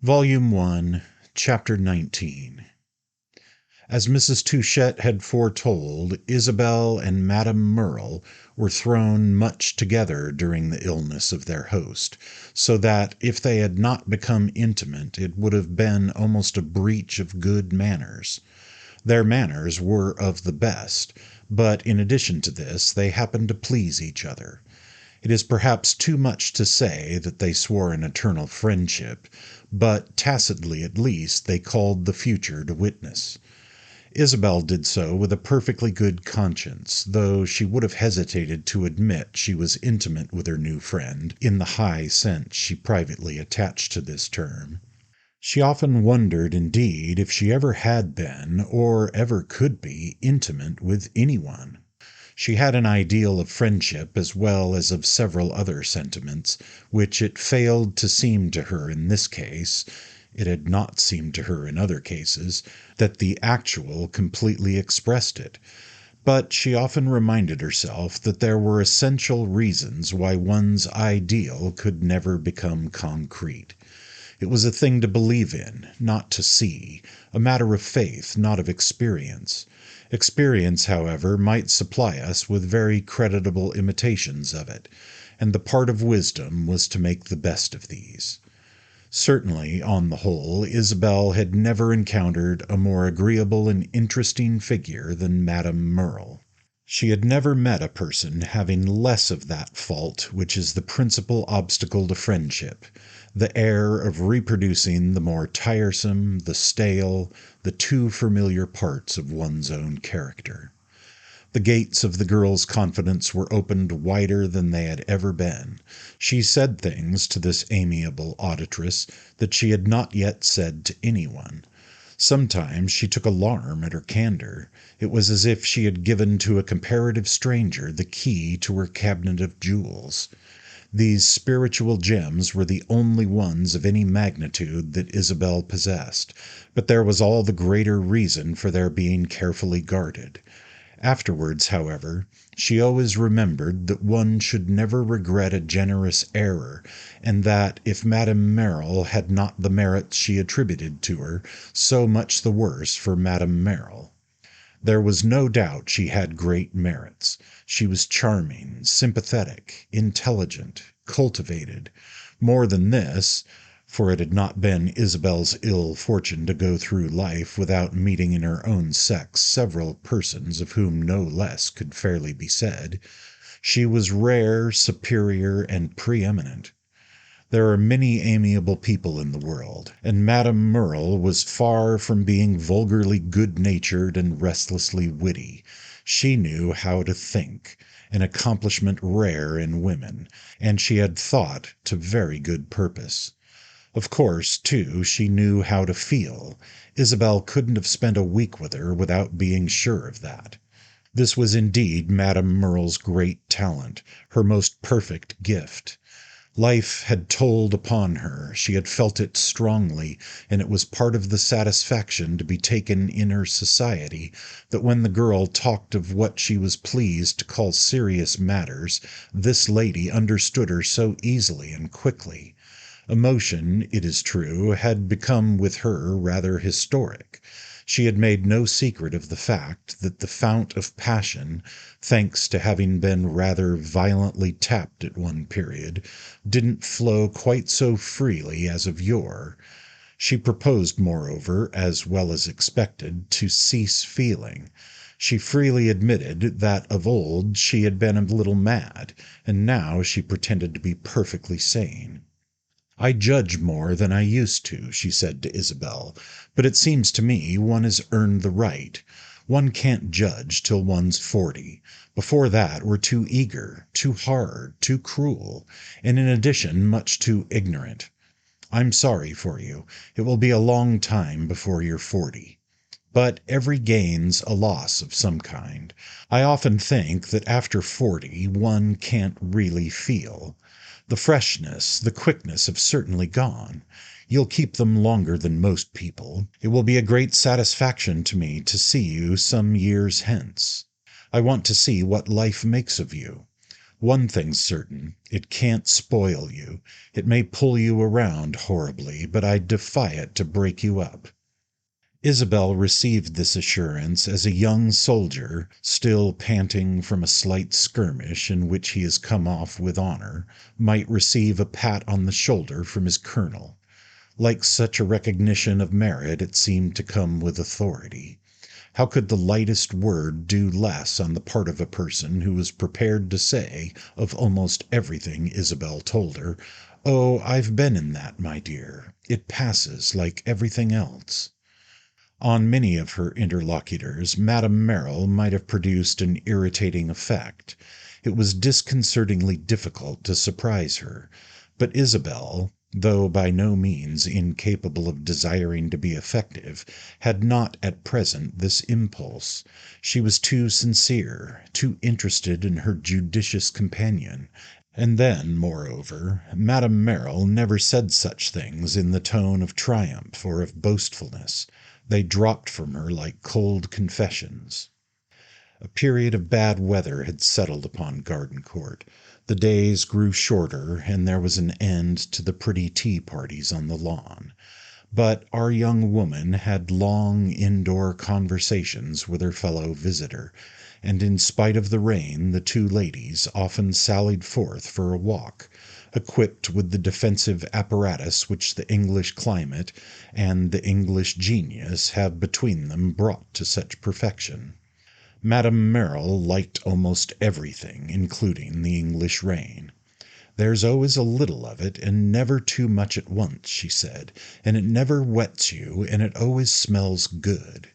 Volume 1, Chapter 19. As Mrs. Touchett had foretold, Isabel and Madame Merle were thrown much together during the illness of their host, so that if they had not become intimate it would have been almost a breach of good manners. Their manners were of the best, but in addition to this they happened to please each other. It is perhaps too much to say that they swore an eternal friendship, but tacitly at least they called the future to witness. Isabel did so with a perfectly good conscience, though she would have hesitated to admit she was intimate with her new friend, in the high sense she privately attached to this term. She often wondered, indeed, if she ever had been, or ever could be, intimate with anyone. She had an ideal of friendship as well as of several other sentiments, which it failed to seem to her in this case (it had not seemed to her in other cases) that the actual completely expressed it. But she often reminded herself that there were essential reasons why one's ideal could never become concrete. It was a thing to believe in, not to see, a matter of faith, not of experience. Experience, however, might supply us with very creditable imitations of it, and the part of wisdom was to make the best of these. Certainly, on the whole, Isabel had never encountered a more agreeable and interesting figure than Madame Merle. She had never met a person having less of that fault which is the principal obstacle to friendship, the air of reproducing the more tiresome, the stale, the too familiar parts of one's own character. The gates of the girl's confidence were opened wider than they had ever been. She said things to this amiable auditress that she had not yet said to anyone. Sometimes she took alarm at her candor. It was as if she had given to a comparative stranger the key to her cabinet of jewels. These spiritual gems were the only ones of any magnitude that Isabel possessed, but there was all the greater reason for their being carefully guarded. Afterwards, however, she always remembered that one should never regret a generous error, and that if Madame Merle had not the merits she attributed to her, so much the worse for Madame Merle. There was no doubt she had great merits. She was charming, sympathetic, intelligent, cultivated. More than this, for it had not been Isabel's ill fortune to go through life without meeting in her own sex several persons of whom no less could fairly be said, she was rare, superior, and preeminent. There are many amiable people in the world, and Madame Merle was far from being vulgarly good-natured and restlessly witty. She knew how to think, an accomplishment rare in women, and she had thought to very good purpose. Of course, too, she knew how to feel. Isabel couldn't have spent a week with her without being sure of that. This was indeed Madame Merle's great talent, her most perfect gift. Life had told upon her, she had felt it strongly, and it was part of the satisfaction to be taken in her society that when the girl talked of what she was pleased to call serious matters, this lady understood her so easily and quickly. Emotion, it is true, had become with her rather historic. She had made no secret of the fact that the fount of passion, thanks to having been rather violently tapped at one period, didn't flow quite so freely as of yore. She proposed, moreover, as well as expected, to cease feeling. She freely admitted that of old she had been a little mad, and now she pretended to be perfectly sane. "I judge more than I used to," she said to Isabel, "but it seems to me one has earned the right. One can't judge till one's 40. Before that we're too eager, too hard, too cruel, and in addition much too ignorant. I'm sorry for you. It will be a long time before you're 40. But every gain's a loss of some kind. I often think that after 40 one can't really feel. The freshness, the quickness have certainly gone. You'll keep them longer than most people. It will be a great satisfaction to me to see you some years hence. I want to see what life makes of you. One thing's certain, it can't spoil you. It may pull you around horribly, but I defy it to break you up." Isabel received this assurance as a young soldier, still panting from a slight skirmish in which he has come off with honor, might receive a pat on the shoulder from his colonel. Like such a recognition of merit, it seemed to come with authority. How could the lightest word do less on the part of a person who was prepared to say of almost everything Isabel told her, "Oh, I've been in that, my dear. It passes like everything else." On many of her interlocutors, Madame Merrill might have produced an irritating effect. It was disconcertingly difficult to surprise her. But Isabel, though by no means incapable of desiring to be effective, had not at present this impulse. She was too sincere, too interested in her judicious companion. And then, moreover, Madame Merrill never said such things in the tone of triumph or of boastfulness. They dropped from her like cold confessions. A period of bad weather had settled upon Gardencourt. The days grew shorter, and there was an end to the pretty tea parties on the lawn. But our young woman had long indoor conversations with her fellow visitor, and in spite of the rain the two ladies often sallied forth for a walk, equipped with the defensive apparatus which the English climate and the English genius have between them brought to such perfection. Madame Merrill liked almost everything, including the English rain. "There's always a little of it, and never too much at once," she said, "and it never wets you, and it always smells good."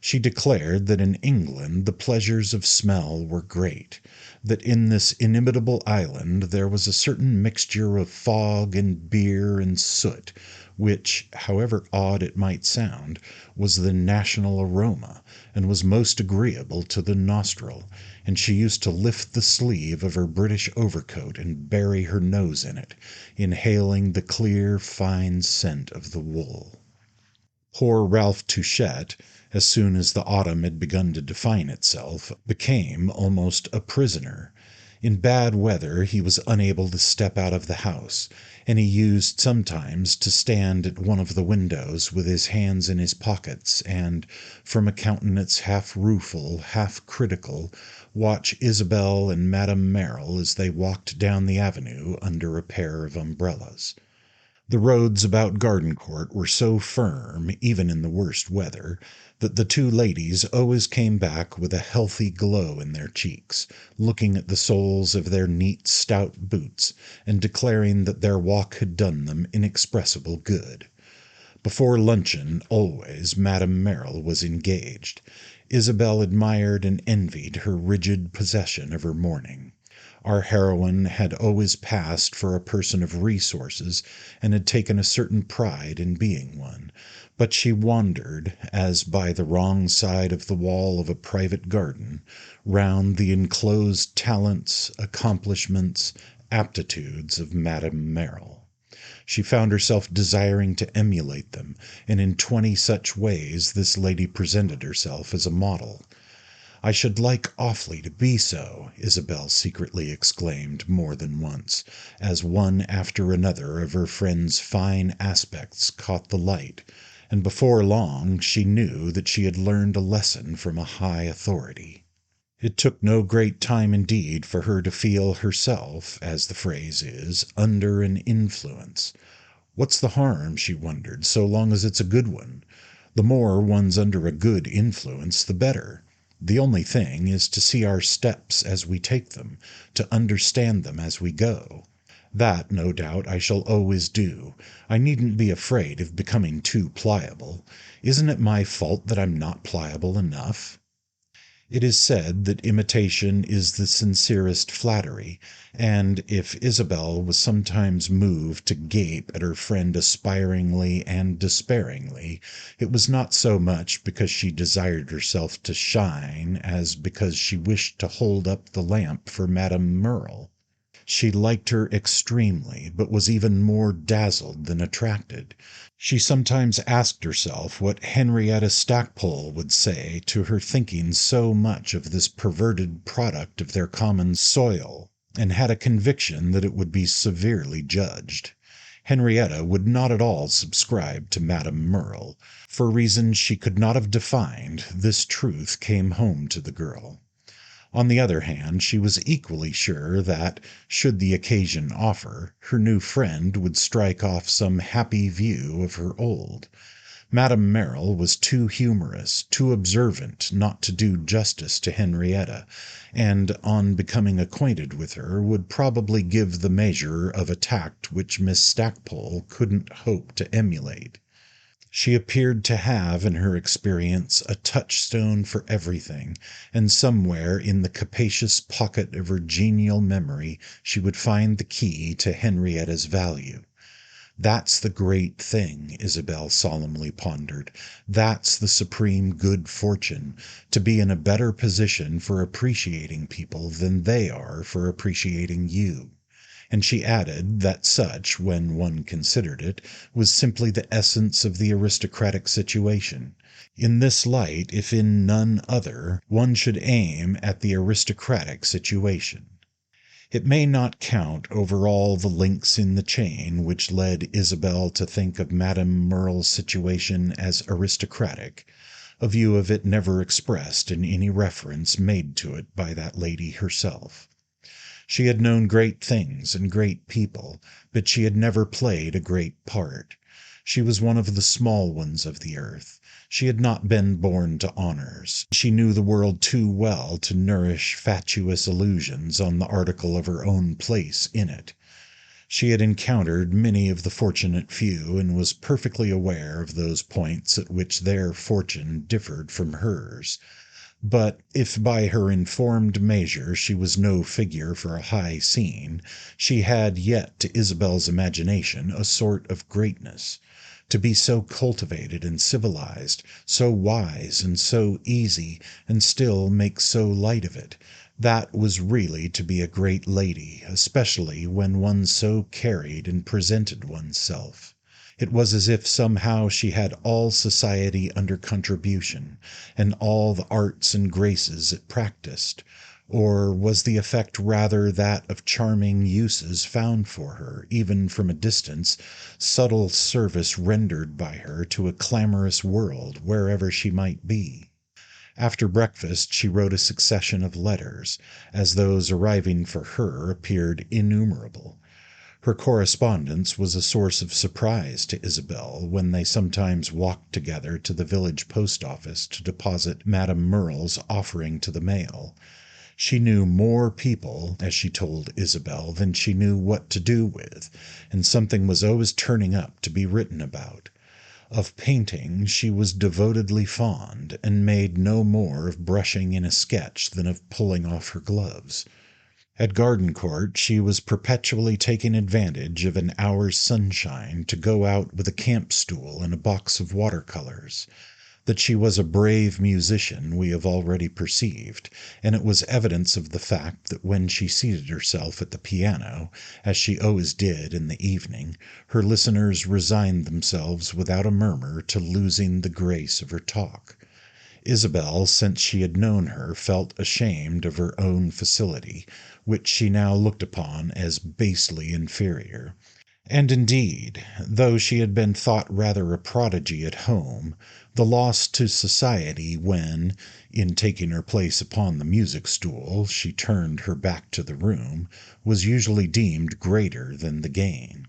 She declared that in England the pleasures of smell were great, that in this inimitable island there was a certain mixture of fog and beer and soot, which, however odd it might sound, was the national aroma, and was most agreeable to the nostril, and she used to lift the sleeve of her British overcoat and bury her nose in it, inhaling the clear, fine scent of the wool. Poor Ralph Touchett, as soon as the autumn had begun to define itself, became almost a prisoner. In bad weather he was unable to step out of the house, and he used sometimes to stand at one of the windows with his hands in his pockets and, from a countenance half rueful, half critical, watch Isabel and Madame Merrill as they walked down the avenue under a pair of umbrellas. The roads about Gardencourt were so firm, even in the worst weather, that the two ladies always came back with a healthy glow in their cheeks, looking at the soles of their neat stout boots, and declaring that their walk had done them inexpressible good. Before luncheon, always, Madame Merrill was engaged. Isabel admired and envied her rigid possession of her morning. Our heroine had always passed for a person of resources, and had taken a certain pride in being one, but she wandered, as by the wrong side of the wall of a private garden, round the enclosed talents, accomplishments, aptitudes of Madame Merrill. She found herself desiring to emulate them, and in 20 such ways this lady presented herself as a model. "I should like awfully to be so," Isabel secretly exclaimed more than once, as one after another of her friend's fine aspects caught the light, and before long she knew that she had learned a lesson from a high authority. It took no great time indeed for her to feel herself, as the phrase is, under an influence. What's the harm, she wondered, so long as it's a good one? The more one's under a good influence, the better. The only thing is to see our steps as we take them, to understand them as we go. That, no doubt, I shall always do. I needn't be afraid of becoming too pliable. Isn't it my fault that I'm not pliable enough? It is said that imitation is the sincerest flattery, and if Isabel was sometimes moved to gape at her friend aspiringly and despairingly, it was not so much because she desired herself to shine as because she wished to hold up the lamp for Madame Merle. She liked her extremely, but was even more dazzled than attracted. She sometimes asked herself what Henrietta Stackpole would say to her thinking so much of this perverted product of their common soil, and had a conviction that it would be severely judged. Henrietta would not at all subscribe to Madame Merle. For reasons she could not have defined, this truth came home to the girl. On the other hand, she was equally sure that, should the occasion offer, her new friend would strike off some happy view of her old. Madame Merle was too humorous, too observant, not to do justice to Henrietta, and on becoming acquainted with her would probably give the measure of a tact which Miss Stackpole couldn't hope to emulate. She appeared to have in her experience a touchstone for everything, and somewhere in the capacious pocket of her genial memory she would find the key to Henrietta's value. That's the great thing, Isabel solemnly pondered. That's the supreme good fortune, to be in a better position for appreciating people than they are for appreciating you. And she added that such, when one considered it, was simply the essence of the aristocratic situation. In this light, if in none other, one should aim at the aristocratic situation. It may not count over all the links in the chain which led Isabel to think of Madame Merle's situation as aristocratic, a view of it never expressed in any reference made to it by that lady herself. She had known great things and great people, but she had never played a great part. She was one of the small ones of the earth. She had not been born to honors. She knew the world too well to nourish fatuous illusions on the article of her own place in it. She had encountered many of the fortunate few, and was perfectly aware of those points at which their fortune differed from hers. But if by her informed measure she was no figure for a high scene, she had yet to Isabel's imagination a sort of greatness. To be so cultivated and civilized, so wise and so easy, and still make so light of it, that was really to be a great lady, especially when one so carried and presented oneself. It was as if somehow she had all society under contribution, and all the arts and graces it practised. Or was the effect rather that of charming uses found for her, even from a distance, subtle service rendered by her to a clamorous world, wherever she might be? After breakfast she wrote a succession of letters, as those arriving for her appeared innumerable. Her correspondence was a source of surprise to Isabel when they sometimes walked together to the village post office to deposit Madame Merle's offering to the mail. She knew more people, as she told Isabel, than she knew what to do with, and something was always turning up to be written about. Of painting she was devotedly fond, and made no more of brushing in a sketch than of pulling off her gloves. At Gardencourt she was perpetually taking advantage of an hour's sunshine to go out with a camp stool and a box of water-colors. That she was a brave musician we have already perceived, and it was evidence of the fact that when she seated herself at the piano, as she always did in the evening, her listeners resigned themselves without a murmur to losing the grace of her talk. Isabel, since she had known her, felt ashamed of her own facility, which she now looked upon as basely inferior. And indeed, though she had been thought rather a prodigy at home, the loss to society when, in taking her place upon the music-stool, she turned her back to the room, was usually deemed greater than the gain.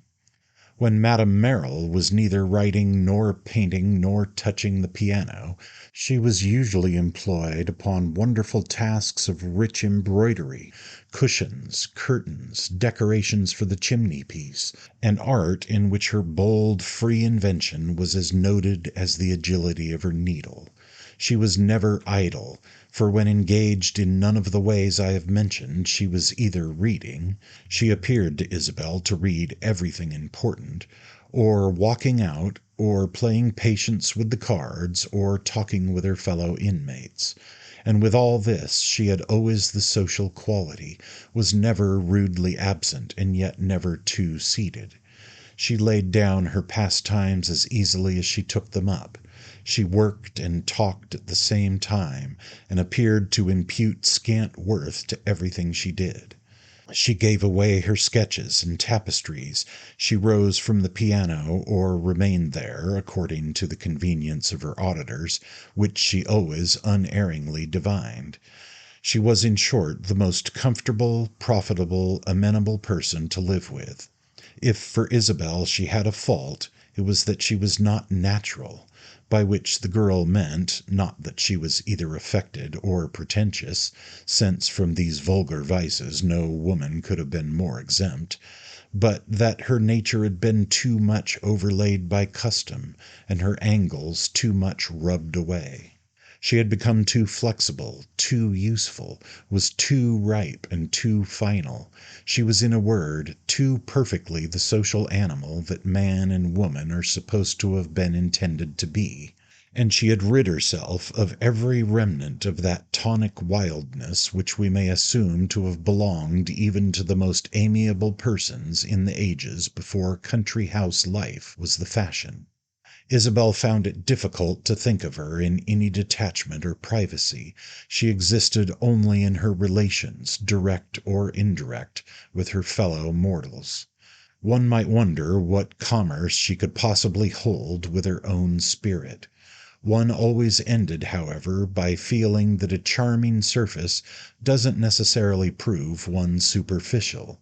When Madame Merle was neither writing nor painting nor touching the piano, she was usually employed upon wonderful tasks of rich embroidery, cushions, curtains, decorations for the chimney-piece, an art in which her bold, free invention was as noted as the agility of her needle. She was never idle, for when engaged in none of the ways I have mentioned, she was either reading (she appeared to Isabel to read everything important), or walking out, or playing patience with the cards, or talking with her fellow inmates. And with all this she had always the social quality, was never rudely absent, and yet never too seated. She laid down her pastimes as easily as she took them up. She worked and talked at the same time, and appeared to impute scant worth to everything she did. She gave away her sketches and tapestries. She rose from the piano, or remained there, according to the convenience of her auditors, which she always unerringly divined. She was, in short, the most comfortable, profitable, amenable person to live with. If for Isabel she had a fault, it was that she was not natural, by which the girl meant, not that she was either affected or pretentious, since from these vulgar vices no woman could have been more exempt, but that her nature had been too much overlaid by custom, and her angles too much rubbed away. She had become too flexible, too useful, was too ripe and too final. She was, in a word, too perfectly the social animal that man and woman are supposed to have been intended to be. And she had rid herself of every remnant of that tonic wildness which we may assume to have belonged even to the most amiable persons in the ages before country house life was the fashion. Isabel found it difficult to think of her in any detachment or privacy. She existed only in her relations, direct or indirect, with her fellow mortals. One might wonder what commerce she could possibly hold with her own spirit. One always ended, however, by feeling that a charming surface doesn't necessarily prove one superficial.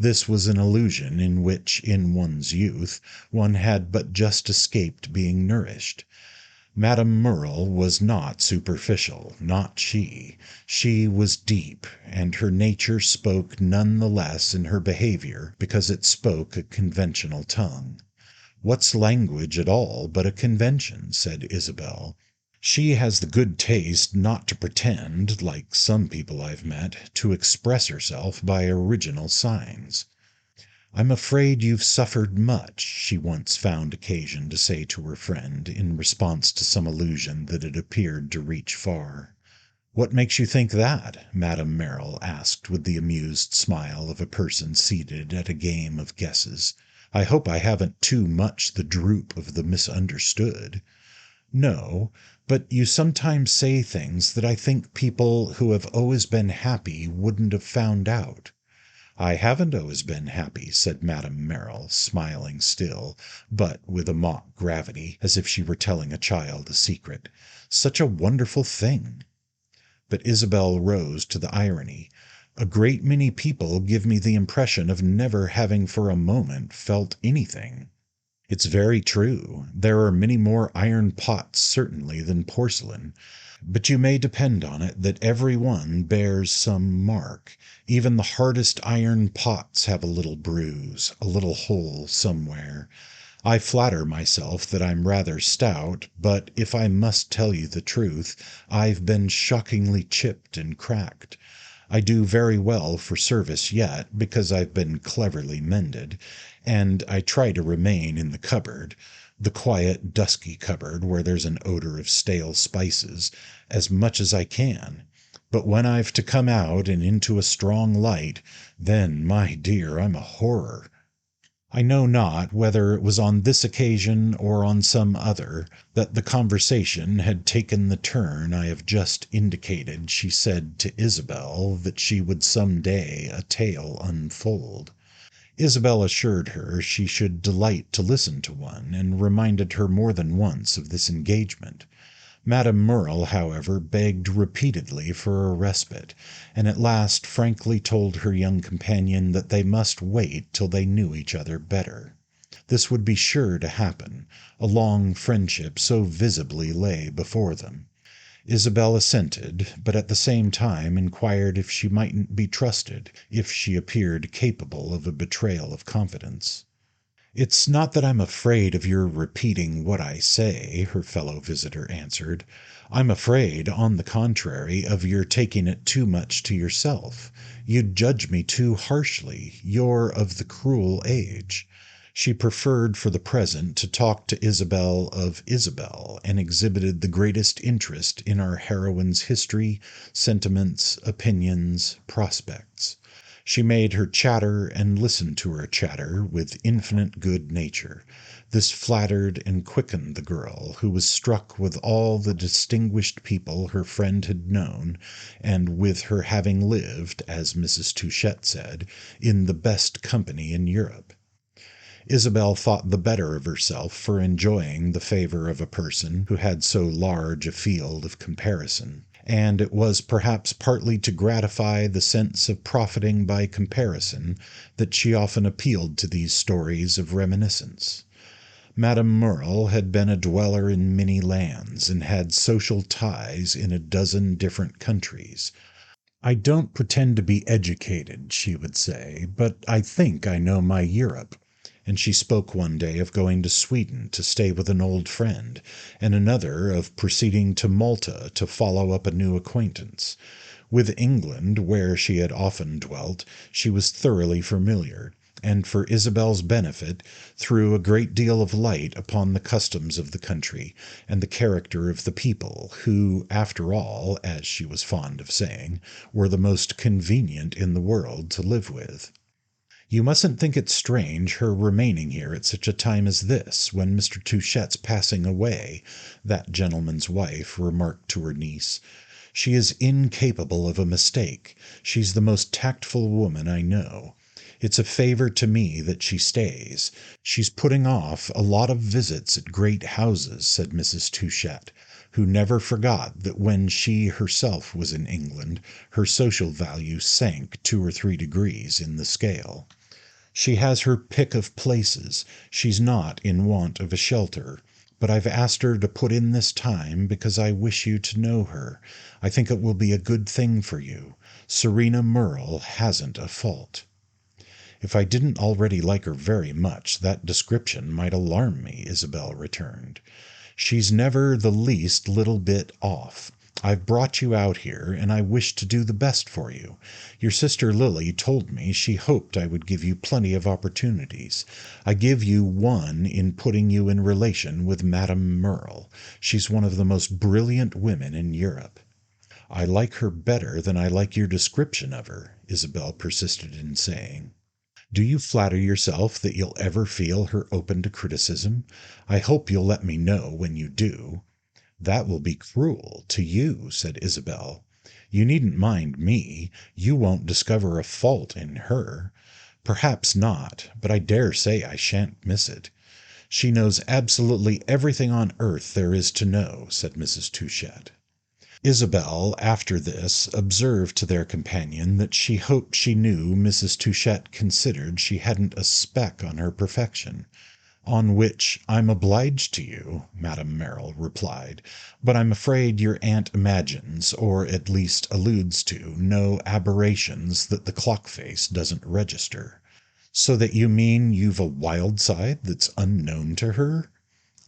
This was an illusion in which, in one's youth, one had but just escaped being nourished. Madame Merle was not superficial, not she. She was deep, and her nature spoke none the less in her behavior because it spoke a conventional tongue. "What's language at all but a convention?" said Isabel. "She has the good taste not to pretend, like some people I've met, to express herself by original signs." "I'm afraid you've suffered much," she once found occasion to say to her friend, in response to some allusion that had appeared to reach far. "What makes you think that?" Madame Merrill asked with the amused smile of a person seated at a game of guesses. "I hope I haven't too much the droop of the misunderstood." "No, but you sometimes say things that I think people who have always been happy wouldn't have found out." "I haven't always been happy," said Madame Merrill, smiling still, but with a mock gravity, as if she were telling a child a secret. "Such a wonderful thing!" But Isabel rose to the irony. "A great many people give me the impression of never having for a moment felt anything." "It's very true. There are many more iron pots, certainly, than porcelain. But you may depend on it that every one bears some mark. Even the hardest iron pots have a little bruise, a little hole somewhere. I flatter myself that I'm rather stout, but if I must tell you the truth, I've been shockingly chipped and cracked. I do very well for service yet, because I've been cleverly mended, and I try to remain in the cupboard, the quiet, dusky cupboard where there's an odor of stale spices, as much as I can. But when I've to come out and into a strong light, then, my dear, I'm a horror." I know not whether it was on this occasion or on some other that the conversation had taken the turn I have just indicated. She said to Isabel that she would some day a tale unfold. Isabel assured her she should delight to listen to one, and reminded her more than once of this engagement. Madame Merle, however, begged repeatedly for a respite, and at last frankly told her young companion that they must wait till they knew each other better. This would be sure to happen. A long friendship so visibly lay before them. Isabel assented, but at the same time inquired if she mightn't be trusted, if she appeared capable of a betrayal of confidence. "It's not that I'm afraid of your repeating what I say," her fellow visitor answered. "I'm afraid, on the contrary, of your taking it too much to yourself. You'd judge me too harshly. You're of the cruel age." She preferred for the present to talk to Isabel of Isabel, and exhibited the greatest interest in our heroine's history, sentiments, opinions, prospects. She made her chatter and listened to her chatter with infinite good nature. This flattered and quickened the girl, who was struck with all the distinguished people her friend had known, and with her having lived, as Mrs. Touchett said, in the best company in Europe. Isabel thought the better of herself for enjoying the favour of a person who had so large a field of comparison, and it was perhaps partly to gratify the sense of profiting by comparison that she often appealed to these stories of reminiscence. Madame Merle had been a dweller in many lands, and had social ties in a dozen different countries. "I don't pretend to be educated," she would say, "but I think I know my Europe." And she spoke one day of going to Sweden to stay with an old friend, and another of proceeding to Malta to follow up a new acquaintance. With England, where she had often dwelt, she was thoroughly familiar, and for Isabel's benefit threw a great deal of light upon the customs of the country, and the character of the people, who, after all, as she was fond of saying, were the most convenient in the world to live with. "You mustn't think it strange her remaining here at such a time as this, when Mr. Touchet's passing away," that gentleman's wife remarked to her niece. "She is incapable of a mistake. She's the most tactful woman I know. It's a favour to me that she stays. She's putting off a lot of visits at great houses," said Mrs. Touchett, who never forgot that when she herself was in England her social value sank 2 or 3 degrees in the scale. "She has her pick of places. She's not in want of a shelter. But I've asked her to put in this time because I wish you to know her. I think it will be a good thing for you. Serena Merle hasn't a fault." "If I didn't already like her very much, that description might alarm me," Isabel returned. "She's never the least little bit off. I've brought you out here, and I wish to do the best for you. Your sister Lily told me she hoped I would give you plenty of opportunities. I give you one in putting you in relation with Madame Merle. She's one of the most brilliant women in Europe." "I like her better than I like your description of her," Isabel persisted in saying. "Do you flatter yourself that you'll ever feel her open to criticism? I hope you'll let me know when you do." "That will be cruel to you," said Isabel. "You needn't mind me. You won't discover a fault in her." "Perhaps not, but I dare say I shan't miss it." "She knows absolutely everything on earth there is to know," said Mrs. Touchett. Isabel, after this, observed to their companion that she hoped she knew Mrs. Touchett considered she hadn't a speck on her perfection. On which, "I'm obliged to you," Madame Merle replied, "but I'm afraid your aunt imagines, or at least alludes to, no aberrations that the clock face doesn't register." "So that you mean you've a wild side that's unknown to her?"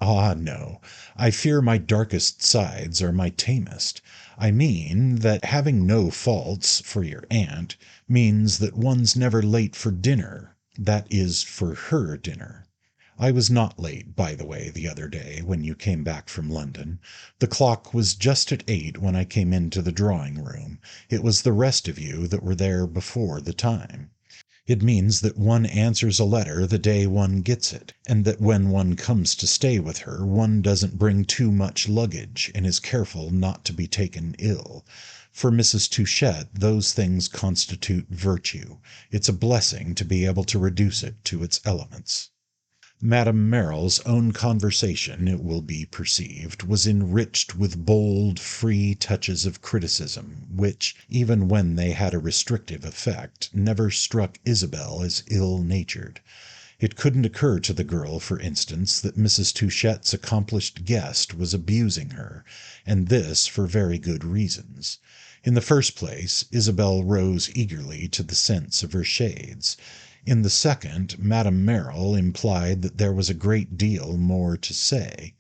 "Ah, no. I fear my darkest sides are my tamest. I mean that having no faults, for your aunt, means that one's never late for dinner, that is, for her dinner. I was not late, by the way, the other day, when you came back from London. The clock was just at 8 when I came into the drawing room. It was the rest of you that were there before the time. It means that one answers a letter the day one gets it, and that when one comes to stay with her one doesn't bring too much luggage, and is careful not to be taken ill. For Mrs. Touchett those things constitute virtue. It's a blessing to be able to reduce it to its elements." Madame Merle's own conversation, it will be perceived, was enriched with bold, free touches of criticism, which, even when they had a restrictive effect, never struck Isabel as ill-natured. It couldn't occur to the girl, for instance, that Mrs. Touchet's accomplished guest was abusing her, and this for very good reasons. In the first place, Isabel rose eagerly to the sense of her shades. In the second, Madame Merle implied that there was a great deal more to say.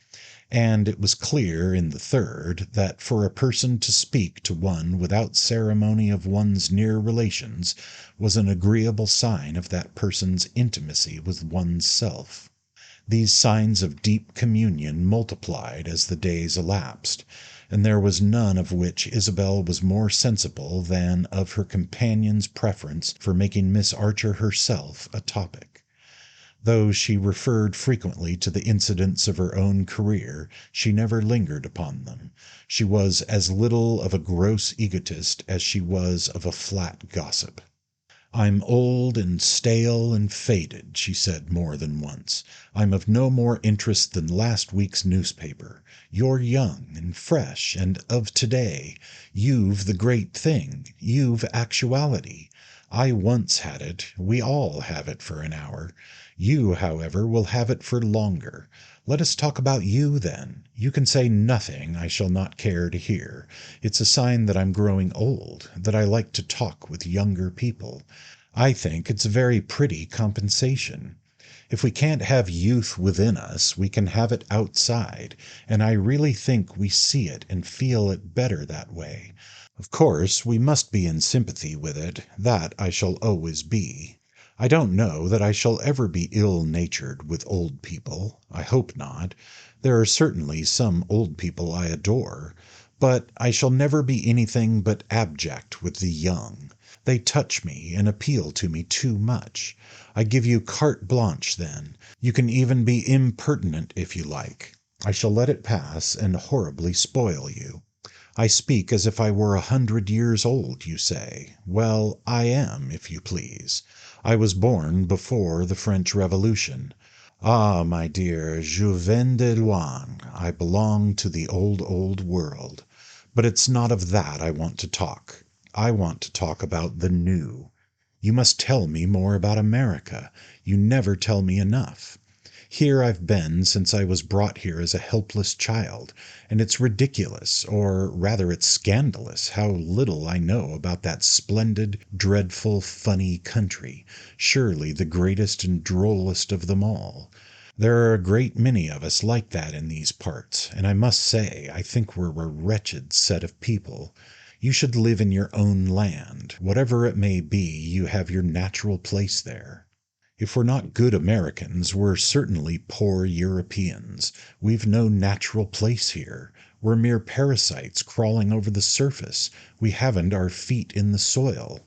And it was clear, in the third, that for a person to speak to one without ceremony of one's near relations was an agreeable sign of that person's intimacy with one's self. These signs of deep communion multiplied as the days elapsed, and there was none of which Isabel was more sensible than of her companion's preference for making Miss Archer herself a topic. Though she referred frequently to the incidents of her own career, she never lingered upon them. She was as little of a gross egotist as she was of a flat gossip. "I'm old and stale and faded," she said more than once. "I'm of no more interest than last week's newspaper. You're young and fresh and of today. You've the great thing. You've actuality. I once had it. We all have it for an hour. You, however, will have it for longer. Let us talk about you, then. You can say nothing I shall not care to hear. It's a sign that I'm growing old, that I like to talk with younger people. I think it's a very pretty compensation. If we can't have youth within us, we can have it outside, and I really think we see it and feel it better that way. Of course, we must be in sympathy with it. That I shall always be. I don't know that I shall ever be ill-natured with old people. I hope not. There are certainly some old people I adore. But I shall never be anything but abject with the young. They touch me and appeal to me too much. I give you carte blanche then. You can even be impertinent if you like. I shall let it pass and horribly spoil you. I speak as if I were 100 years old, you say. Well, I am, if you please. I was born before the French Revolution. Ah, my dear, je viens de loin. I belong to the old world. But it's not of that I want to talk. I want to talk about the new. You must tell me more about America. You never tell me enough. Here I've been since I was brought here as a helpless child, and it's ridiculous, or rather it's scandalous, how little I know about that splendid, dreadful, funny country, surely the greatest and drollest of them all. There are a great many of us like that in these parts, and I must say I think we're a wretched set of people. You should live in your own land. Whatever it may be, you have your natural place there. If we're not good Americans, we're certainly poor Europeans. We've no natural place here. We're mere parasites crawling over the surface. We haven't our feet in the soil.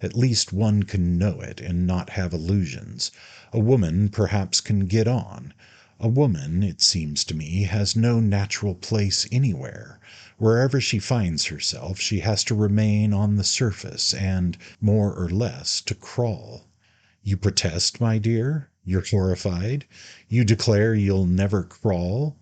At least one can know it and not have illusions. A woman perhaps can get on. A woman, it seems to me, has no natural place anywhere. Wherever she finds herself, she has to remain on the surface and, more or less, to crawl. You protest, my dear? You're horrified? You declare you'll never crawl?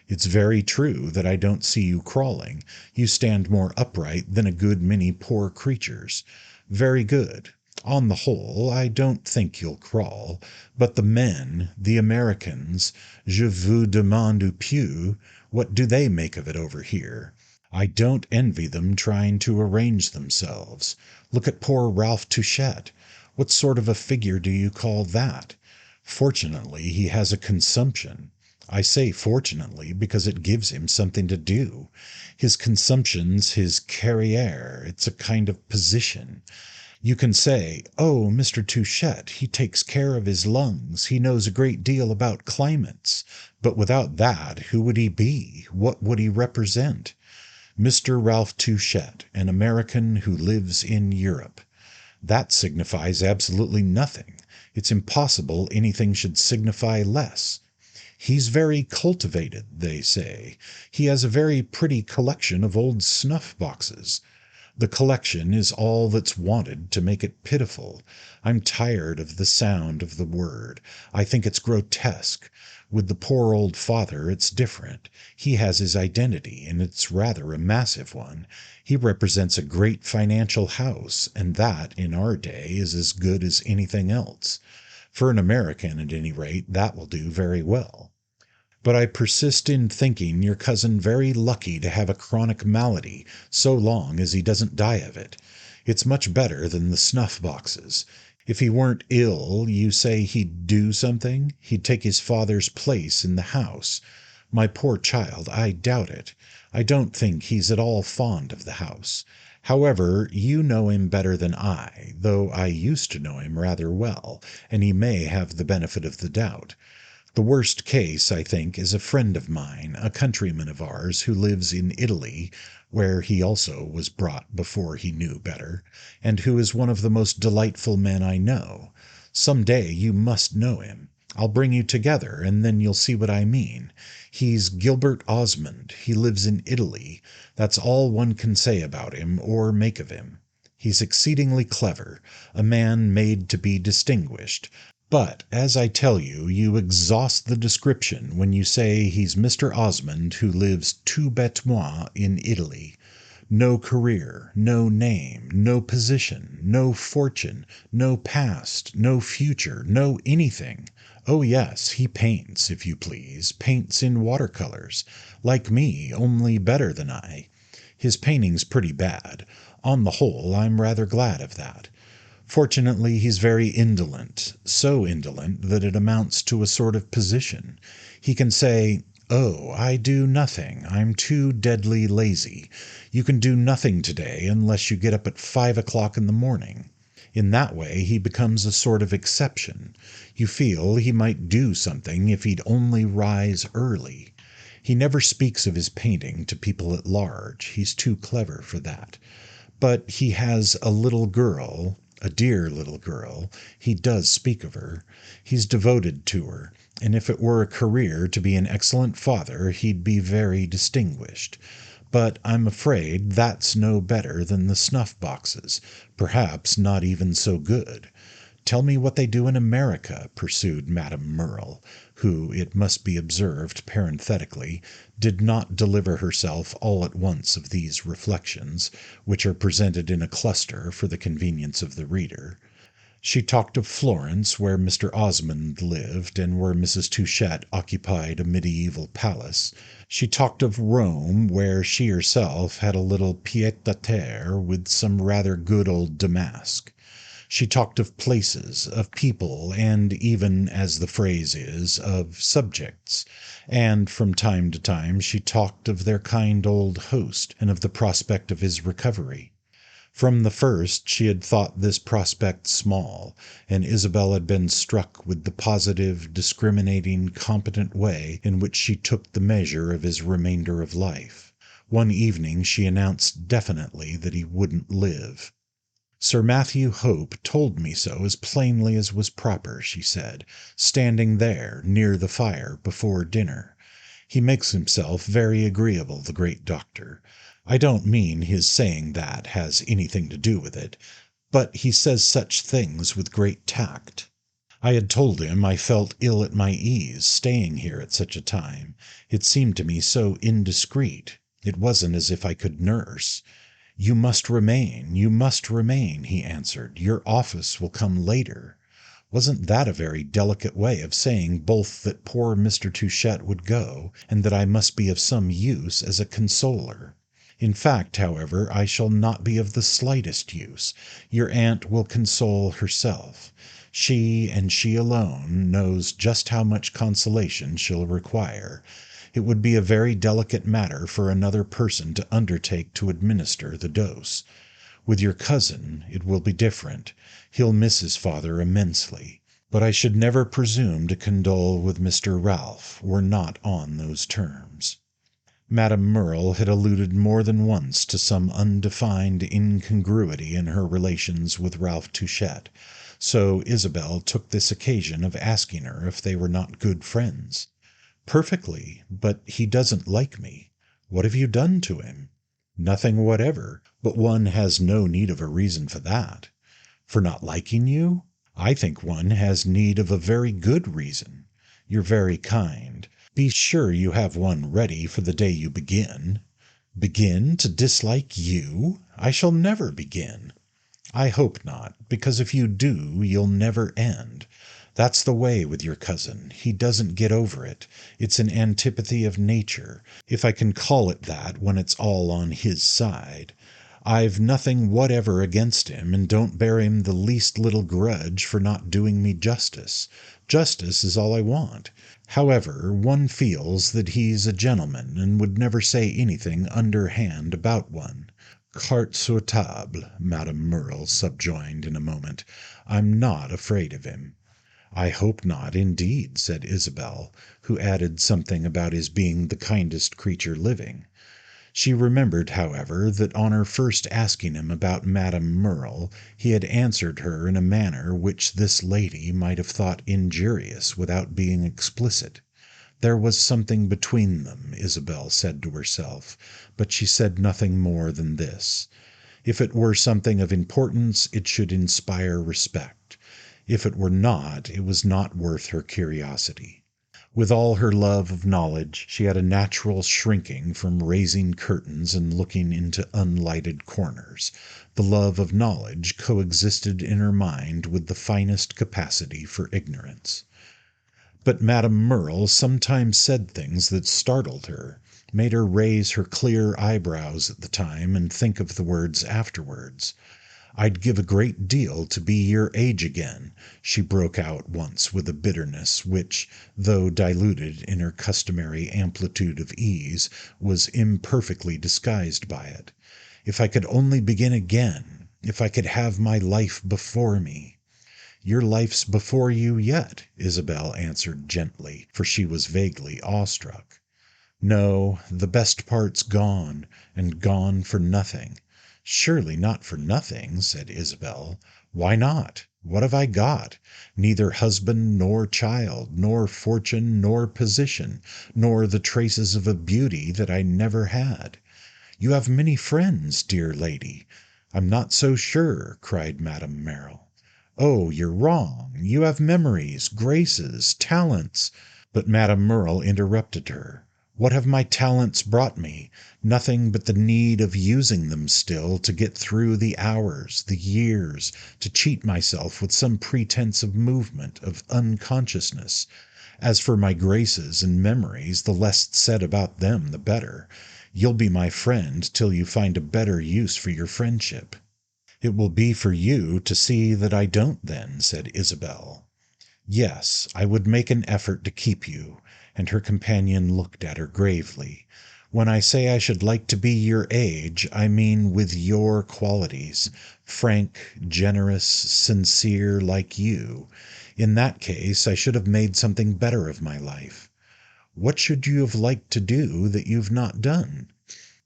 It's very true that I don't see you crawling. You stand more upright than a good many poor creatures. Very good. On the whole, I don't think you'll crawl. But the men, the Americans, je vous demande plus, what do they make of it over here? I don't envy them trying to arrange themselves. Look at poor Ralph Touchet. What sort of a figure do you call that? Fortunately, he has a consumption. I say fortunately because it gives him something to do. His consumption's his carrière. It's a kind of position. You can say, "Oh, Mr. Touchet, he takes care of his lungs. He knows a great deal about climates." But without that, who would he be? What would he represent? Mr. Ralph Touchet, an American who lives in Europe. That signifies absolutely nothing. It's impossible anything should signify less. He's very cultivated, they say. He has a very pretty collection of old snuff-boxes. The collection is all that's wanted to make it pitiful. I'm tired of the sound of the word. I think it's grotesque. With the poor old father it's different. He has his identity, and it's rather a massive one. He represents a great financial house, and that, in our day, is as good as anything else. For an American, at any rate, that will do very well. But I persist in thinking your cousin very lucky to have a chronic malady, so long as he doesn't die of it. It's much better than the snuff-boxes. If he weren't ill, you say he'd do something? He'd take his father's place in the house. My poor child, I doubt it. I don't think he's at all fond of the house. However, you know him better than I, though I used to know him rather well, and he may have the benefit of the doubt. The worst case, I think, is a friend of mine, a countryman of ours, who lives in Italy, where he also was brought before he knew better, and who is one of the most delightful men I know. Some day you must know him. I'll bring you together, and then you'll see what I mean. He's Gilbert Osmond. He lives in Italy. That's all one can say about him or make of him. He's exceedingly clever, a man made to be distinguished. But, as I tell you, you exhaust the description when you say he's Mr. Osmond who lives tout bêtement in Italy. No career, no name, no position, no fortune, no past, no future, no anything. Oh yes, he paints, if you please, paints in watercolors, like me, only better than I. His painting's pretty bad. On the whole, I'm rather glad of that. Fortunately, he's very indolent, so indolent that it amounts to a sort of position. He can say, "Oh, I do nothing. I'm too deadly lazy. You can do nothing today unless you get up at 5 o'clock in the morning." In that way he becomes a sort of exception. You feel he might do something if he'd only rise early. He never speaks of his painting to people at large. He's too clever for that. But he has a little girl, a dear little girl. He does speak of her. He's devoted to her, and if it were a career to be an excellent father, he'd be very distinguished. But I'm afraid that's no better than the snuff-boxes, perhaps not even so good. Tell me what they do in America, pursued Madame Merle, who, it must be observed parenthetically, did not deliver herself all at once of these reflections, which are presented in a cluster for the convenience of the reader. She talked of Florence, where Mr. Osmond lived, and where Mrs. Touchett occupied a medieval palace. She talked of Rome, where she herself had a little pied-à-terre with some rather good old damask. She talked of places, of people, and even, as the phrase is, of subjects, and from time to time she talked of their kind old host, and of the prospect of his recovery. From the first she had thought this prospect small, and Isabel had been struck with the positive, discriminating, competent way in which she took the measure of his remainder of life. One evening she announced definitely that he wouldn't live. "Sir Matthew Hope told me so as plainly as was proper," she said, "standing there, near the fire, before dinner. He makes himself very agreeable, the great doctor. I don't mean his saying that has anything to do with it, but he says such things with great tact. I had told him I felt ill at my ease, staying here at such a time. It seemed to me so indiscreet. It wasn't as if I could nurse. 'You must remain, you must remain,' he answered. 'Your office will come later.' Wasn't that a very delicate way of saying both that poor Mr. Touchett would go, and that I must be of some use as a consoler? In fact, however, I shall not be of the slightest use. Your aunt will console herself. She, and she alone, knows just how much consolation she'll require. It would be a very delicate matter for another person to undertake to administer the dose. With your cousin it will be different. He'll miss his father immensely. But I should never presume to condole with Mr. Ralph. We're not on those terms." Madame Merle had alluded more than once to some undefined incongruity in her relations with Ralph Touchett, so Isabel took this occasion of asking her if they were not good friends. "Perfectly, but he doesn't like me." "What have you done to him?" "Nothing whatever, but one has no need of a reason for that." "For not liking you? I think one has need of a very good reason." "You're very kind. Be sure you have one ready for the day you begin." "Begin to dislike you? I shall never begin." "I hope not, because if you do, you'll never end. That's the way with your cousin. He doesn't get over it. It's an antipathy of nature, if I can call it that when it's all on his side. I've nothing whatever against him, and don't bear him the least little grudge for not doing me justice. Justice is all I want. However, one feels that he's a gentleman, and would never say anything underhand about one." "Carte sur table," Madame Merle subjoined in a moment. "I'm not afraid of him." "I hope not, indeed," said Isabel, who added something about his being the kindest creature living. She remembered, however, that on her first asking him about Madame Merle, he had answered her in a manner which this lady might have thought injurious without being explicit. There was something between them, Isabel said to herself, but she said nothing more than this. If it were something of importance, it should inspire respect. If it were not, it was not worth her curiosity. With all her love of knowledge, she had a natural shrinking from raising curtains and looking into unlighted corners. The love of knowledge coexisted in her mind with the finest capacity for ignorance. But Madame Merle sometimes said things that startled her, made her raise her clear eyebrows at the time and think of the words afterwards. "I'd give a great deal to be your age again," she broke out once with a bitterness which, though diluted in her customary amplitude of ease, was imperfectly disguised by it. "If I could only begin again, if I could have my life before me." "Your life's before you yet," Isabel answered gently, for she was vaguely awestruck. "No, the best part's gone, and gone for nothing." "Surely not for nothing," said Isabel. "Why not? What have I got? Neither husband nor child, nor fortune nor position, nor the traces of a beauty that I never had." "You have many friends, dear lady." "I'm not so sure," cried Madame Merle. "Oh, you're wrong. You have memories, graces, talents." But Madame Merle interrupted her. "What have my talents brought me? Nothing but the need of using them still to get through the hours, the years, to cheat myself with some pretense of movement, of unconsciousness. As for my graces and memories, the less said about them the better. You'll be my friend till you find a better use for your friendship." "It will be for you to see that I don't then," said Isabel. "Yes, I would make an effort to keep you," and her companion looked at her gravely. "When I say I should like to be your age, I mean with your qualities, frank, generous, sincere, like you. In that case, I should have made something better of my life." "What should you have liked to do that you've not done?"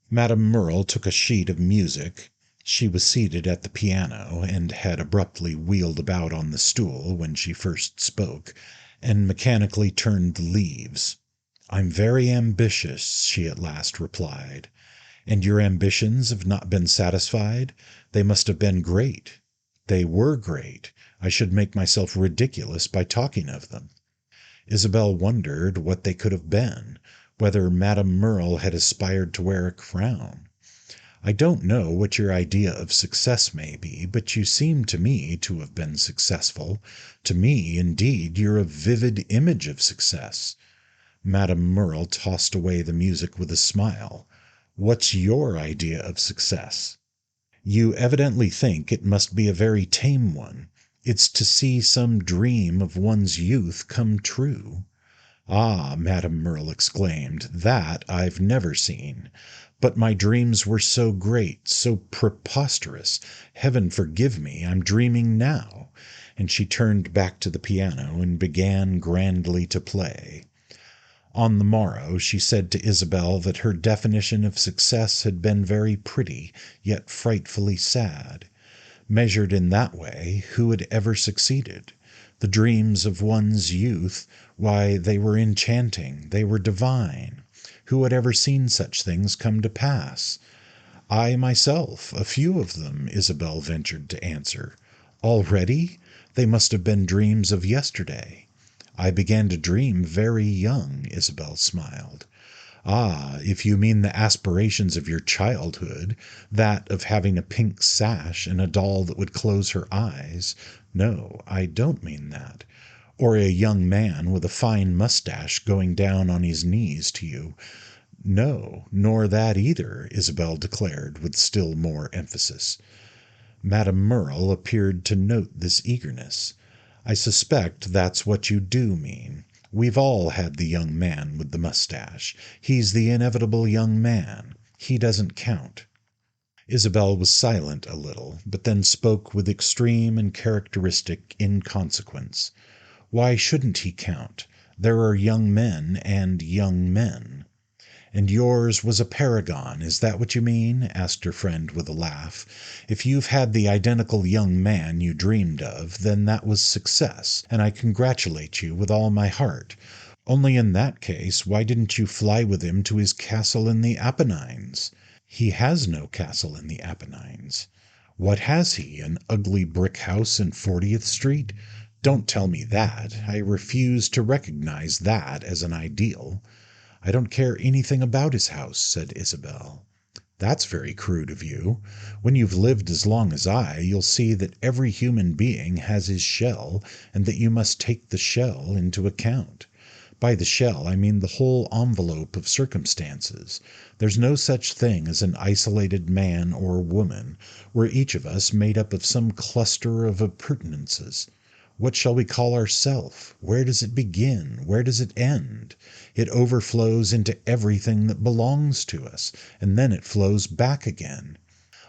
Madame Merle took a sheet of music. She was seated at the piano, and had abruptly wheeled about on the stool when she first spoke, and mechanically turned the leaves. "I'm very ambitious," she at last replied. "And your ambitions have not been satisfied? They must have been great." "They were great. I should make myself ridiculous by talking of them." Isabel wondered what they could have been, whether Madame Merle had aspired to wear a crown. "I don't know what your idea of success may be, but you seem to me to have been successful. To me, indeed, you're a vivid image of success." Madame Merle tossed away the music with a smile. "What's your idea of success?" "You evidently think it must be a very tame one. It's to see some dream of one's youth come true." "Ah!" Madame Merle exclaimed, "that I've never seen. But my dreams were so great, so preposterous. Heaven forgive me, I'm dreaming now." And she turned back to the piano and began grandly to play. On the morrow she said to Isabel that her definition of success had been very pretty, yet frightfully sad. Measured in that way, who had ever succeeded? The dreams of one's youth, why, they were enchanting, they were divine. Who had ever seen such things come to pass? "I myself, a few of them," Isabel ventured to answer. "Already? They must have been dreams of yesterday." "I began to dream very young," Isabel smiled. "Ah, if you mean the aspirations of your childhood, that of having a pink sash and a doll that would close her eyes, no, I don't mean that. Or a young man with a fine mustache going down on his knees to you, no, nor that either," Isabel declared with still more emphasis. Madame Merle appeared to note this eagerness. "I suspect that's what you do mean. We've all had the young man with the mustache. He's the inevitable young man. He doesn't count." Isabel was silent a little, but then spoke with extreme and characteristic inconsequence. "Why shouldn't he count? There are young men and young men." And yours was a paragon, is that what you mean? Asked her friend with a laugh. If you've had the identical young man you dreamed of, then that was success, and I congratulate you with all my heart. Only in that case, why didn't you fly with him to his castle in the Apennines? He has no castle in the Apennines. What has he, an ugly brick house in 40th Street? Don't tell me that. I refuse to recognize that as an ideal. I don't care anything about his house, said Isabel. That's very crude of you. When you've lived as long as I, you'll see that every human being has his shell, and that you must take the shell into account. By the shell, I mean the whole envelope of circumstances. There's no such thing as an isolated man or woman. We're each of us made up of some cluster of appurtenances. What shall we call ourself? Where does it begin? Where does it end? It overflows into everything that belongs to us, and then it flows back again.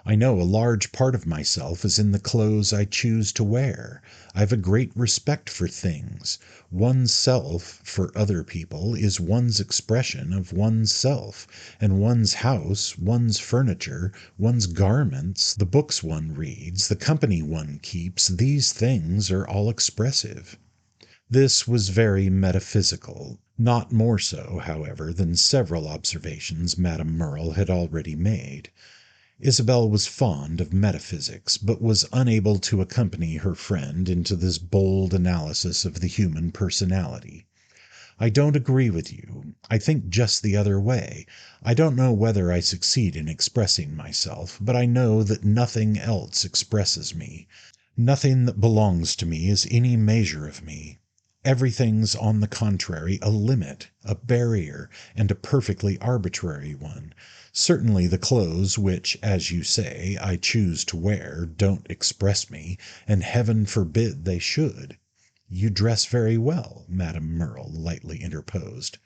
I know a large part of myself is in the clothes I choose to wear. I've a great respect for things. One's self, for other people, is one's expression of one's self, and one's house, one's furniture, one's garments, the books one reads, the company one keeps, these things are all expressive. This was very metaphysical, not more so, however, than several observations Madame Merle had already made. Isabel was fond of metaphysics, but was unable to accompany her friend into this bold analysis of the human personality. I don't agree with you. I think just the other way. I don't know whether I succeed in expressing myself, but I know that nothing else expresses me. Nothing that belongs to me is any measure of me. Everything's on the contrary a limit, a barrier, and a perfectly arbitrary one. Certainly the clothes which, as you say, I choose to wear don't express me, and heaven forbid they should. You dress very well, Madame Merle lightly interposed.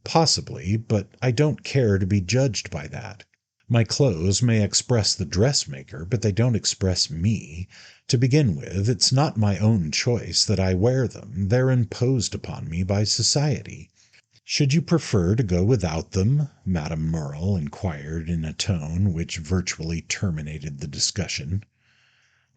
Possibly, but I don't care to be judged by that. My clothes may express the dressmaker, but they don't express me. To begin with, it's not my own choice that I wear them. They're imposed upon me by society. Should you prefer to go without them? Madame Merle inquired in a tone which virtually terminated the discussion.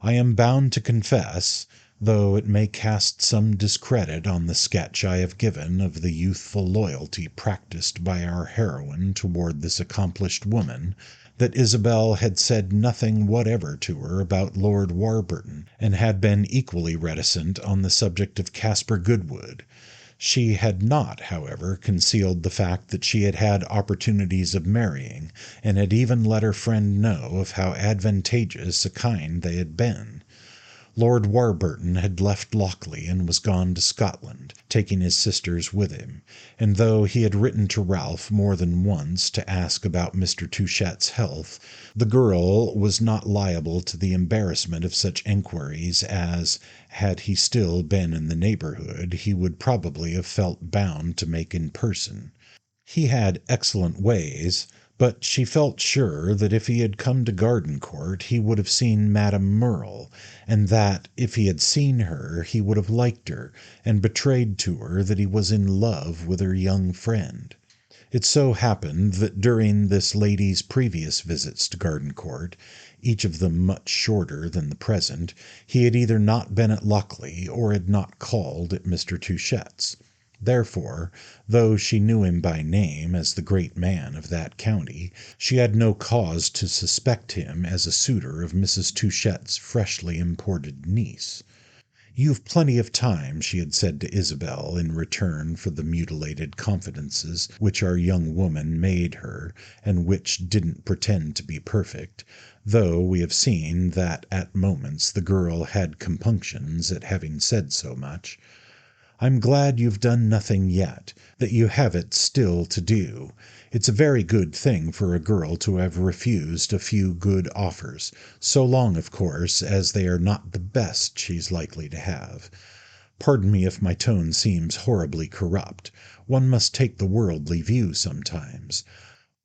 I am bound to confess, though it may cast some discredit on the sketch I have given of the youthful loyalty practised by our heroine toward this accomplished woman, that Isabel had said nothing whatever to her about Lord Warburton, and had been equally reticent on the subject of Caspar Goodwood. She had not, however, concealed the fact that she had had opportunities of marrying, and had even let her friend know of how advantageous a kind they had been. Lord Warburton had left Lockleigh and was gone to Scotland, taking his sisters with him, and though he had written to Ralph more than once to ask about Mr. Touchette's health, the girl was not liable to the embarrassment of such enquiries as, had he still been in the neighbourhood, he would probably have felt bound to make in person. He had excellent ways, but she felt sure that if he had come to Gardencourt he would have seen Madame Merle, and that, if he had seen her, he would have liked her, and betrayed to her that he was in love with her young friend. It so happened that during this lady's previous visits to Gardencourt, each of them much shorter than the present, he had either not been at Lockleigh or had not called at Mr. Touchette's. Therefore, though she knew him by name as the great man of that county, she had no cause to suspect him as a suitor of Mrs. Touchette's freshly imported niece. "You've plenty of time," she had said to Isabel in return for the mutilated confidences which our young woman made her, and which didn't pretend to be perfect, though we have seen that at moments the girl had compunctions at having said so much. "I'm glad you've done nothing yet, that you have it still to do. It's a very good thing for a girl to have refused a few good offers, so long, of course, as they are not the best she's likely to have. Pardon me if my tone seems horribly corrupt. One must take the worldly view sometimes.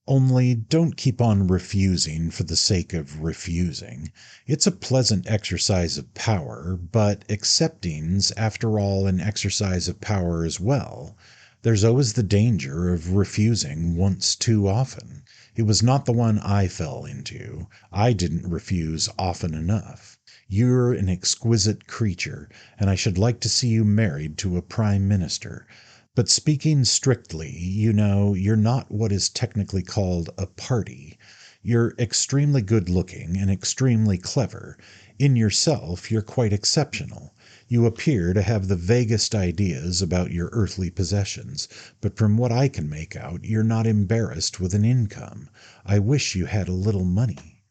Only don't keep on refusing for the sake of refusing. It's a pleasant exercise of power, but accepting's after all an exercise of power as well. There's always the danger of refusing once too often. It was not the one I fell into. I didn't refuse often enough. You're an exquisite creature, and I should like to see you married to a prime minister. But speaking strictly, you know, you're not what is technically called a party. You're extremely good looking and extremely clever. In yourself, you're quite exceptional. You appear to have the vaguest ideas about your earthly possessions, but from what I can make out, you're not embarrassed with an income. I wish you had a little money."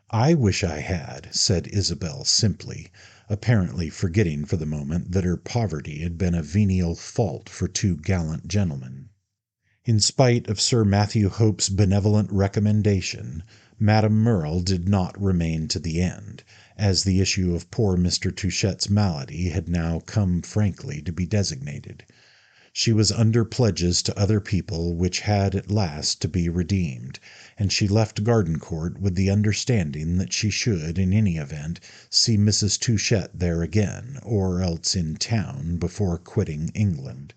"I wish I had," said Isabel simply, apparently forgetting for the moment that her poverty had been a venial fault for two gallant gentlemen. In spite of Sir Matthew Hope's benevolent recommendation, Madame Merle did not remain to the end, as the issue of poor Mr. Touchette's malady had now come frankly to be designated. She was under pledges to other people which had at last to be redeemed, and she left Gardencourt with the understanding that she should, in any event, see Mrs. Touchett there again, or else in town, before quitting England.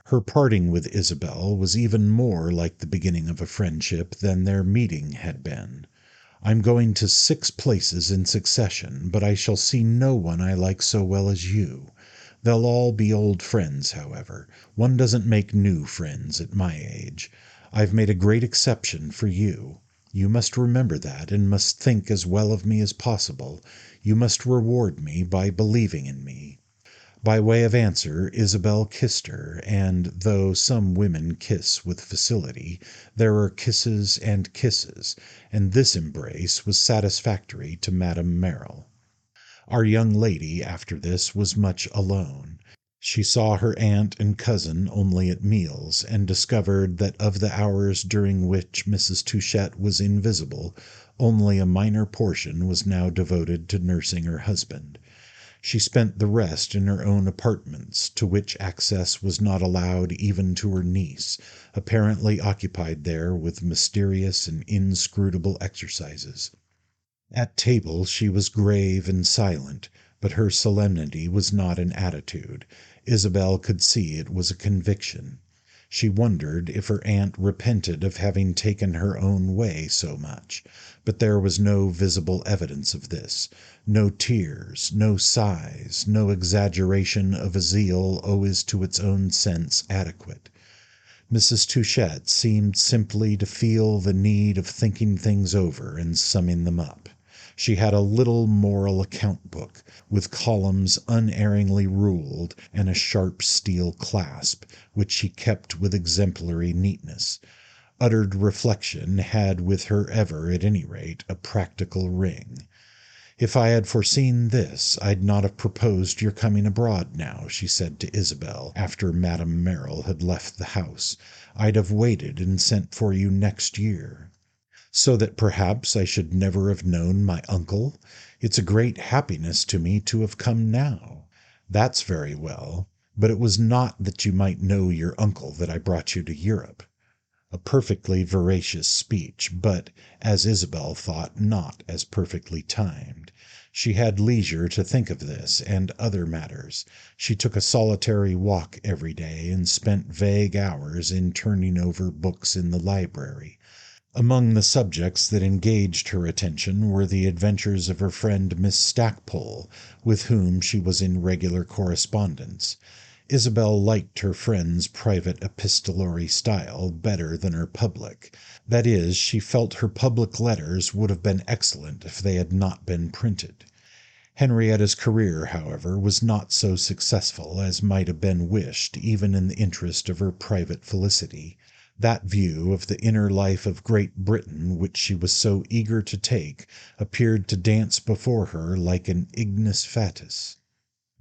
Her parting with Isabel was even more like the beginning of a friendship than their meeting had been. "I'm going to 6 places in succession, but I shall see no one I like so well as you. They'll all be old friends, however. One doesn't make new friends at my age. I've made a great exception for you. You must remember that, and must think as well of me as possible. You must reward me by believing in me." By way of answer, Isabel kissed her, and though some women kiss with facility, there are kisses and kisses, and this embrace was satisfactory to Madame Merle. Our young lady, after this, was much alone. She saw her aunt and cousin only at meals, and discovered that of the hours during which Mrs. Touchett was invisible, only a minor portion was now devoted to nursing her husband. She spent the rest in her own apartments, to which access was not allowed even to her niece, apparently occupied there with mysterious and inscrutable exercises. At table she was grave and silent, but her solemnity was not an attitude. Isabel could see it was a conviction. She wondered if her aunt repented of having taken her own way so much, but there was no visible evidence of this, no tears, no sighs, no exaggeration of a zeal always to its own sense adequate. Mrs. Touchett seemed simply to feel the need of thinking things over and summing them up. She had a little moral account book, with columns unerringly ruled and a sharp steel clasp, which she kept with exemplary neatness. Uttered reflection had with her ever, at any rate, a practical ring. "If I had foreseen this, I'd not have proposed your coming abroad now," she said to Isabel, after Madame Merle had left the house. "I'd have waited and sent for you next year." "So that perhaps I should never have known my uncle? It's a great happiness to me to have come now." "That's very well, but it was not that you might know your uncle that I brought you to Europe." A perfectly veracious speech, but, as Isabel thought, not as perfectly timed. She had leisure to think of this and other matters. She took a solitary walk every day, and spent vague hours in turning over books in the library. Among the subjects that engaged her attention were the adventures of her friend Miss Stackpole, with whom she was in regular correspondence. Isabel liked her friend's private epistolary style better than her public. That is, she felt her public letters would have been excellent if they had not been printed. Henrietta's career, however, was not so successful as might have been wished even in the interest of her private felicity. That view of the inner life of Great Britain which she was so eager to take appeared to dance before her like an ignis fatuus.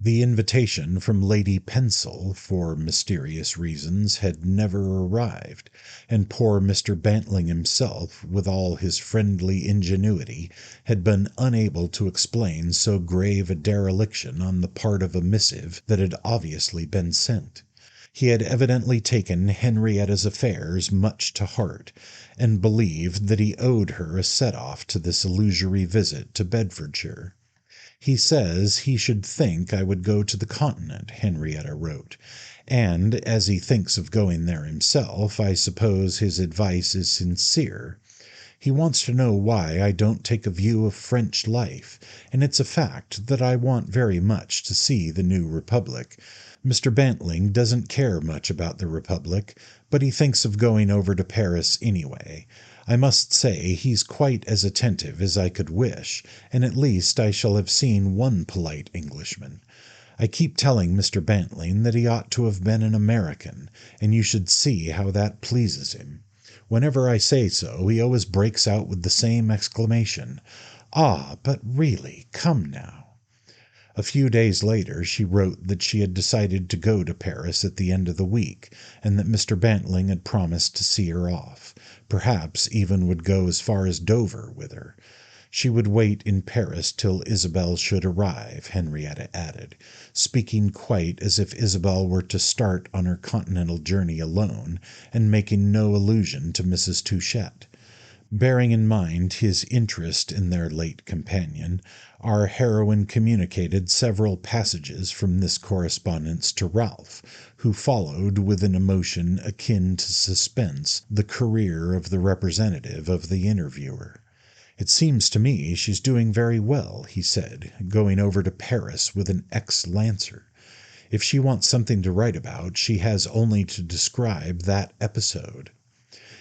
The invitation from Lady Pensel, for mysterious reasons, had never arrived, and poor Mr. Bantling himself, with all his friendly ingenuity, had been unable to explain so grave a dereliction on the part of a missive that had obviously been sent. He had evidently taken Henrietta's affairs much to heart, and believed that he owed her a set-off to this illusory visit to Bedfordshire. He says he should think I would go to the Continent, Henrietta wrote, and as he thinks of going there himself, I suppose his advice is sincere. He wants to know why I don't take a view of French life, and it's a fact that I want very much to see the new Republic. Mr. Bantling doesn't care much about the Republic, but he thinks of going over to Paris anyway. I must say he's quite as attentive as I could wish, and at least I shall have seen one polite Englishman. I keep telling Mr. Bantling that he ought to have been an American, and you should see how that pleases him. Whenever I say so, he always breaks out with the same exclamation, "Ah, but really, come now." A few days later she wrote that she had decided to go to Paris at the end of the week, and that Mr. Bantling had promised to see her off, perhaps even would go as far as Dover with her. She would wait in Paris till Isabel should arrive, Henrietta added, speaking quite as if Isabel were to start on her continental journey alone, and making no allusion to Mrs. Touchett. Bearing in mind his interest in their late companion, our heroine communicated several passages from this correspondence to Ralph, who followed with an emotion akin to suspense the career of the representative of the interviewer. "It seems to me she's doing very well," he said, "going over to Paris with an ex-Lancer. If she wants something to write about, she has only to describe that episode."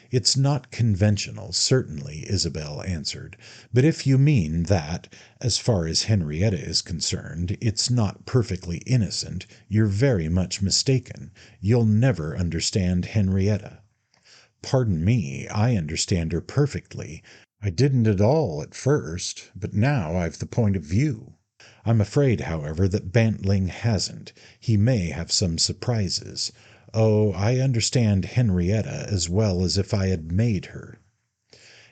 "It's not conventional, certainly," Isabel answered, "but if you mean that, as far as Henrietta is concerned, it's not perfectly innocent, you're very much mistaken. You'll never understand Henrietta." "Pardon me, I understand her perfectly. I didn't at all at first, but now I've the point of view. I'm afraid, however, that Bantling hasn't. He may have some surprises. Oh, I understand Henrietta as well as if I had made her."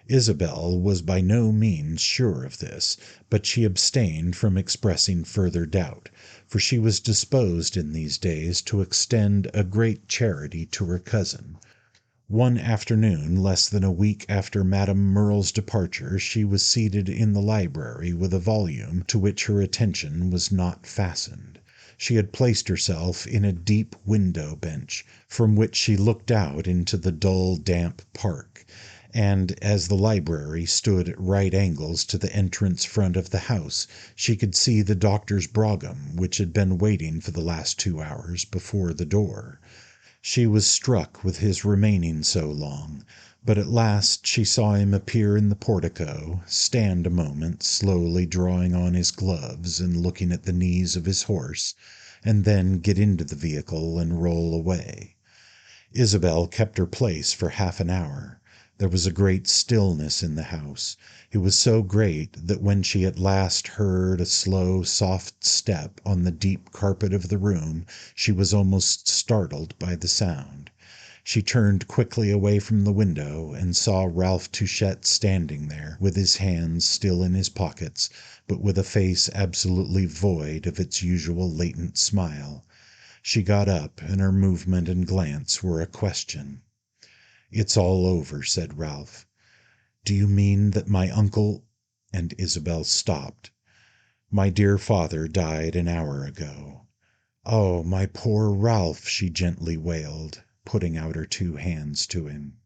Isabel was by no means sure of this, but she abstained from expressing further doubt, for she was disposed in these days to extend a great charity to her cousin. One afternoon, less than a week after Madame Merle's departure, she was seated in the library with a volume to which her attention was not fastened. She had placed herself in a deep window bench, from which she looked out into the dull, damp park, and as the library stood at right angles to the entrance front of the house, she could see the doctor's brougham, which had been waiting for the last 2 hours before the door. She was struck with his remaining so long, but at last she saw him appear in the portico, stand a moment, slowly drawing on his gloves and looking at the knees of his horse, and then get into the vehicle and roll away. Isabel kept her place for half an hour. There was a great stillness in the house. It was so great that when she at last heard a slow, soft step on the deep carpet of the room, she was almost startled by the sound. She turned quickly away from the window and saw Ralph Touchett standing there, with his hands still in his pockets, but with a face absolutely void of its usual latent smile. She got up, and her movement and glance were a question. "It's all over," said Ralph. "Do you mean that my uncle—" and Isabel stopped. "My dear father died an hour ago." "Oh, my poor Ralph!" she gently wailed, putting out her two hands to him.